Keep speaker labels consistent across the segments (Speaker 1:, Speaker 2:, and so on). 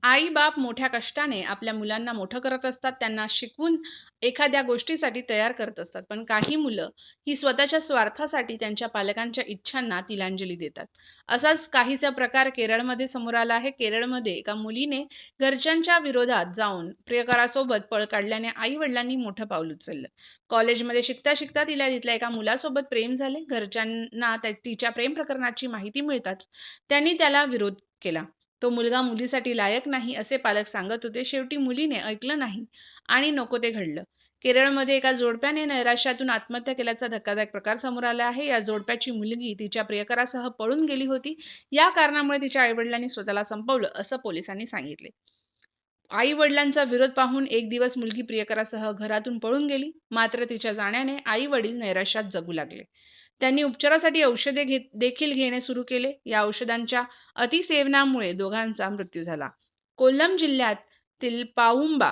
Speaker 1: आई-बाप मोठ्या कष्टाने आपल्या मुलांना मोठं करत असतात. त्यांना शिकवून एखाद्या गोष्टीसाठी तयार करत असतात. पण काही मुलं ही स्वतःच्या स्वार्थासाठी त्यांच्या पालकांच्या इच्छांना तिलांजली देतात. असाच काहीसा प्रकार केरळमध्ये समोर आला आहे. केरळमध्ये एका मुलीने घरच्यांच्या विरोधात जाऊन प्रियकरासोबत पळ काढल्याने आई-वडिलांनी मोठं पाऊल उचललं. कॉलेजमध्ये शिकता-शिकता तिला तिथल्या एका मुलासोबत प्रेम झाले. घरच्यांना तिच्या प्रेम प्रकरणाची माहिती मिळताच त्यांनी त्याला विरोध केला. तो मुलगा मुलीसाठी लायक नाही असे पालक सांगत होते. शेवटी मुलीने ऐकलं नाही आणि नको ते घडलं. केरळमध्ये एका जोडप्याने नैराश्यातून आत्महत्या केल्याचा धक्कादायक प्रकार समोर आला आहे. या जोडप्याची मुलगी तिच्या प्रियकरासह पळून गेली होती. या कारणामुळे तिच्या आईवडिलांनी स्वतःला संपवलं असं पोलिसांनी सांगितले. आई-वडिलांचा विरोध पाहून एक दिवस मुलगी प्रियकरासह घरातून पळून गेली. मात्र तिच्या जाण्याने आई-वडील नैराश्यात जगू लागले. त्यांनी उपचारासाठी औषधे देखील घेणे सुरू केले. या औषधांच्या अतिसेवनामुळे दोघांचा मृत्यू झाला. कोल्लम जिल्ह्यातील पाऊंबा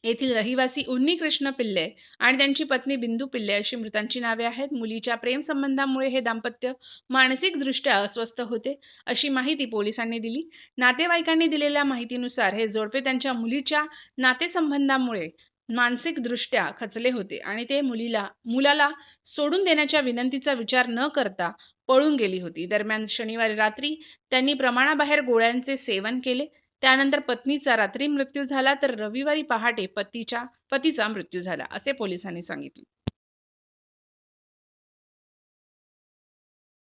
Speaker 1: येथील रहिवासी उन्नीकृष्ण पिल्ले आणि त्यांची पत्नी बिंदू पिल्ले अशी मृतांची नावे आहेत. मुलीच्या प्रेमसंबंधामुळे हे दाम्पत्य मानसिकदृष्ट्या अस्वस्थ होते, अशी माहिती पोलिसांनी दिली. नातेवाईकांनी दिलेल्या माहितीनुसार हे जोडपे त्यांच्या मुलीच्या नातेसंबंधामुळे मानसिकदृष्ट्या खचले होते आणि ते मुलाला सोडून देण्याच्या विनंतीचा विचार न करता पळून गेली होती. दरम्यान शनिवारी रात्री त्यांनी प्रमाणाबाहेर गोळ्यांचे सेवन केले. त्यानंतर पत्नीचा रात्री मृत्यू झाला तर रविवारी पहाटे पतीचा मृत्यू झाला, असे पोलिसांनी सांगितले.